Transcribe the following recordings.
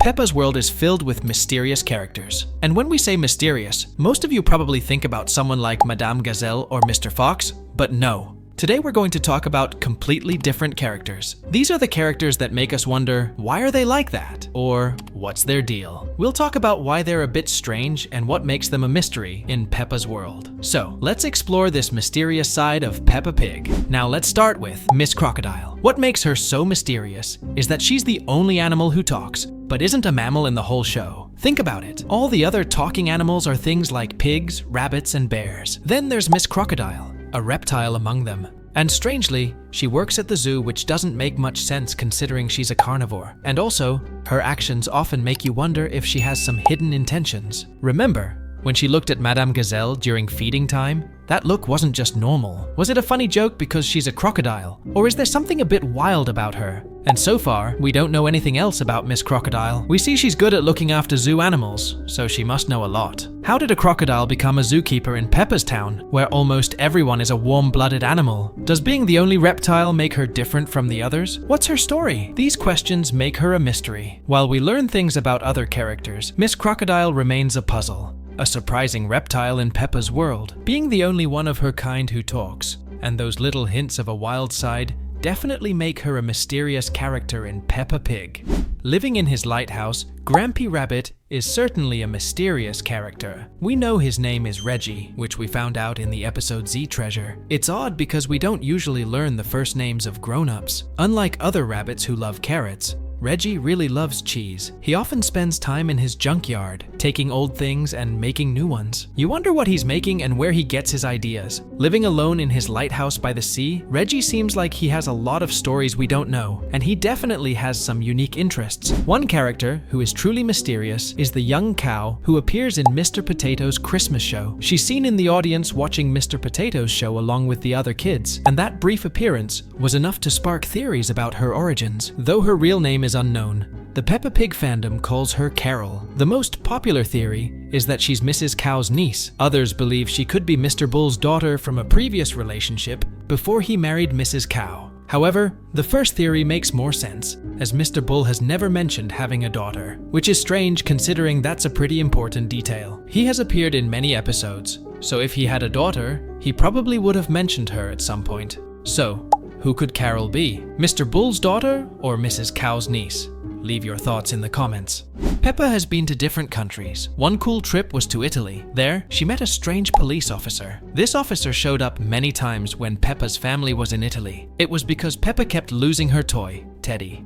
Peppa's world is filled with mysterious characters. And when we say mysterious, most of you probably think about someone like Madame Gazelle or Mr. Fox, but no. Today we're going to talk about completely different characters. These are the characters that make us wonder, why are they like that? Or, what's their deal? We'll talk about why they're a bit strange and what makes them a mystery in Peppa's world. So, let's explore this mysterious side of Peppa Pig. Now let's start with Miss Crocodile. What makes her so mysterious is that she's the only animal who talks, but isn't a mammal in the whole show. Think about it. All the other talking animals are things like pigs, rabbits, and bears. Then there's Miss Crocodile, a reptile among them. And strangely, she works at the zoo, which doesn't make much sense considering she's a carnivore. And also, her actions often make you wonder if she has some hidden intentions. Remember, when she looked at Madame Gazelle during feeding time, that look wasn't just normal. Was it a funny joke because she's a crocodile? Or is there something a bit wild about her? And so far, we don't know anything else about Miss Crocodile. We see she's good at looking after zoo animals, so she must know a lot. How did a crocodile become a zookeeper in Peppa's town, where almost everyone is a warm-blooded animal? Does being the only reptile make her different from the others? What's her story? These questions make her a mystery. While we learn things about other characters, Miss Crocodile remains a puzzle. A surprising reptile in Peppa's world, being the only one of her kind who talks, and those little hints of a wild side definitely make her a mysterious character in Peppa Pig. Living in his lighthouse, Grampy Rabbit is certainly a mysterious character. We know his name is Reggie, which we found out in the episode Z Treasure. It's odd because we don't usually learn the first names of grown-ups. Unlike other rabbits who love carrots, Reggie really loves cheese. He often spends time in his junkyard, taking old things and making new ones. You wonder what he's making and where he gets his ideas. Living alone in his lighthouse by the sea, Reggie seems like he has a lot of stories we don't know, and he definitely has some unique interests. One character who is truly mysterious is the young cow who appears in Mr. Potato's Christmas show. She's seen in the audience watching Mr. Potato's show along with the other kids, and that brief appearance was enough to spark theories about her origins. Though her real name is unknown, the Peppa Pig fandom calls her Carol. The most popular theory is that she's Mrs. Cow's niece. Others believe she could be Mr. Bull's daughter from a previous relationship before he married Mrs. Cow. However, the first theory makes more sense, as Mr. Bull has never mentioned having a daughter, which is strange considering that's a pretty important detail. He has appeared in many episodes, so if he had a daughter, he probably would have mentioned her at some point. So, who could Carol be? Mr. Bull's daughter or Mrs. Cow's niece? Leave your thoughts in the comments. Peppa has been to different countries. One cool trip was to Italy. There, she met a strange police officer. This officer showed up many times when Peppa's family was in Italy. It was because Peppa kept losing her toy, Teddy.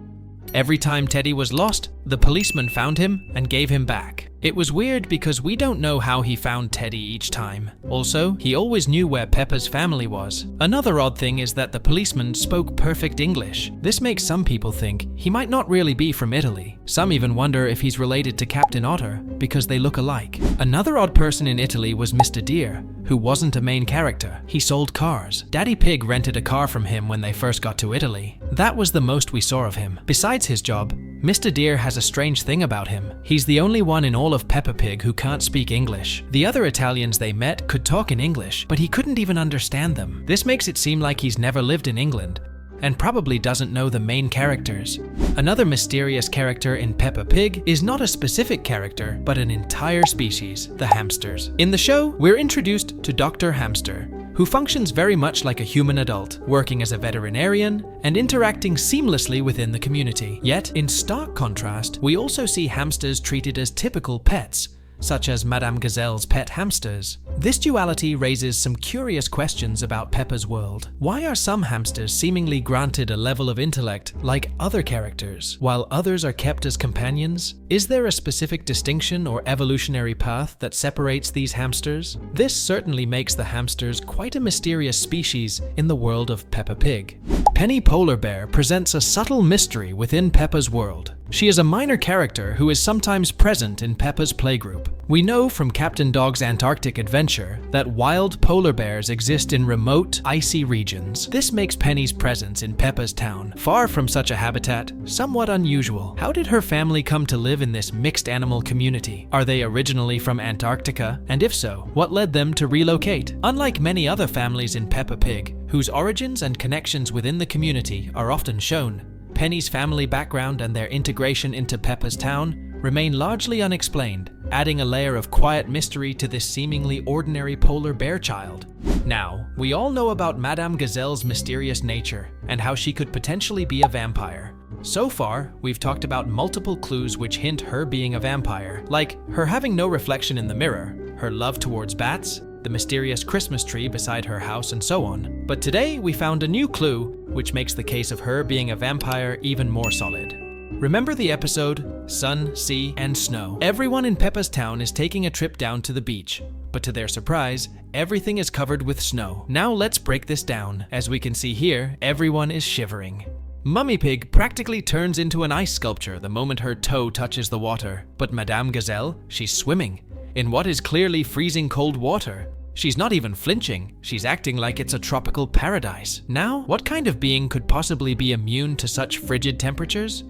Every time Teddy was lost, the policeman found him and gave him back. It was weird because we don't know how he found Teddy each time. Also, he always knew where Peppa's family was. Another odd thing is that the policeman spoke perfect English. This makes some people think he might not really be from Italy. Some even wonder if he's related to Captain Otter because they look alike. Another odd person in Italy was Mr. Deer, who wasn't a main character. He sold cars. Daddy Pig rented a car from him when they first got to Italy. That was the most we saw of him. Besides his job, Mr. Deer has a strange thing about him. He's the only one in all of Peppa Pig who can't speak English. The other Italians they met could talk in English, but he couldn't even understand them. This makes it seem like he's never lived in England, and probably doesn't know the main characters. Another mysterious character in Peppa Pig is not a specific character, but an entire species, the hamsters. In the show, we're introduced to Dr. Hamster, who functions very much like a human adult, working as a veterinarian and interacting seamlessly within the community. Yet, in stark contrast, we also see hamsters treated as typical pets, such as Madame Gazelle's pet hamsters. This duality raises some curious questions about Peppa's world. Why are some hamsters seemingly granted a level of intellect like other characters, while others are kept as companions? Is there a specific distinction or evolutionary path that separates these hamsters? This certainly makes the hamsters quite a mysterious species in the world of Peppa Pig. Penny Polar Bear presents a subtle mystery within Peppa's world. She is a minor character who is sometimes present in Peppa's playgroup. We know from Captain Dog's Antarctic adventure that wild polar bears exist in remote, icy regions. This makes Penny's presence in Peppa's town, far from such a habitat, somewhat unusual. How did her family come to live in this mixed animal community? Are they originally from Antarctica? And if so, what led them to relocate? Unlike many other families in Peppa Pig, whose origins and connections within the community are often shown, Penny's family background and their integration into Peppa's town remain largely unexplained, adding a layer of quiet mystery to this seemingly ordinary polar bear child. Now, we all know about Madame Gazelle's mysterious nature and how she could potentially be a vampire. So far, we've talked about multiple clues which hint her being a vampire, like her having no reflection in the mirror, her love towards bats, the mysterious Christmas tree beside her house, and so on. But today, we found a new clue which makes the case of her being a vampire even more solid. Remember the episode, Sun, Sea, and Snow? Everyone in Peppa's town is taking a trip down to the beach, but to their surprise, everything is covered with snow. Now let's break this down. As we can see here, everyone is shivering. Mummy Pig practically turns into an ice sculpture the moment her toe touches the water, but Madame Gazelle, she's swimming in what is clearly freezing cold water. She's not even flinching, she's acting like it's a tropical paradise. Now, what kind of being could possibly be immune to such frigid temperatures?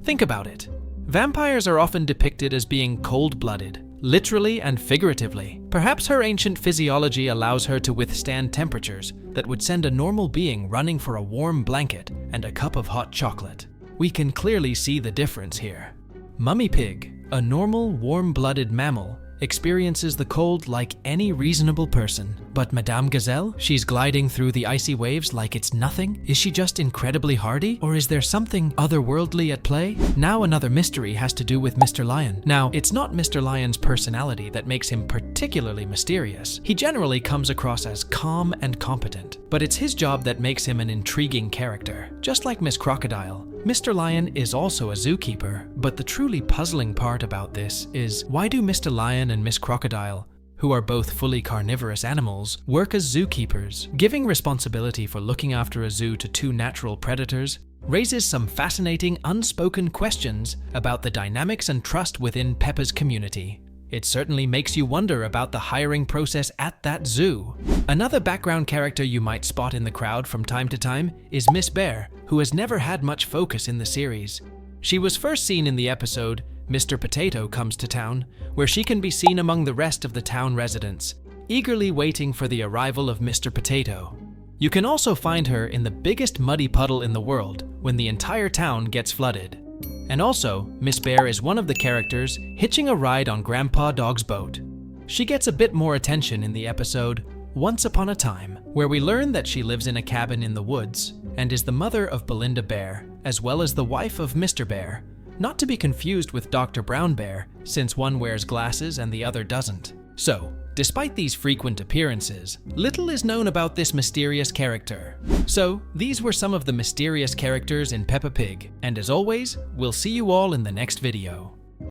Think about it. Vampires are often depicted as being cold-blooded, literally and figuratively. Perhaps her ancient physiology allows her to withstand temperatures that would send a normal being running for a warm blanket and a cup of hot chocolate. We can clearly see the difference here. Mummy Pig, a normal, warm-blooded mammal, experiences the cold like any reasonable person. But Madame Gazelle, she's gliding through the icy waves like it's nothing? Is she just incredibly hardy? Or is there something otherworldly at play? Now another mystery has to do with Mr. Lion. Now, it's not Mr. Lion's personality that makes him particularly mysterious. He generally comes across as calm and competent, but it's his job that makes him an intriguing character. Just like Miss Crocodile, Mr. Lion is also a zookeeper, but the truly puzzling part about this is, why do Mr. Lion and Miss Crocodile, who are both fully carnivorous animals, work as zookeepers? Giving responsibility for looking after a zoo to two natural predators raises some fascinating unspoken questions about the dynamics and trust within Peppa's community. It certainly makes you wonder about the hiring process at that zoo. Another background character you might spot in the crowd from time to time is Miss Bear, who has never had much focus in the series. She was first seen in the episode Mr. Potato Comes to Town, where she can be seen among the rest of the town residents, eagerly waiting for the arrival of Mr. Potato. You can also find her in the biggest muddy puddle in the world when the entire town gets flooded. And also, Miss Bear is one of the characters hitching a ride on Grandpa Dog's boat. She gets a bit more attention in the episode Once Upon a Time, where we learn that she lives in a cabin in the woods and is the mother of Belinda Bear, as well as the wife of Mr. Bear, not to be confused with Dr. Brown Bear, since one wears glasses and the other doesn't. So, despite these frequent appearances, little is known about this mysterious character. So, these were some of the mysterious characters in Peppa Pig, and as always, we'll see you all in the next video.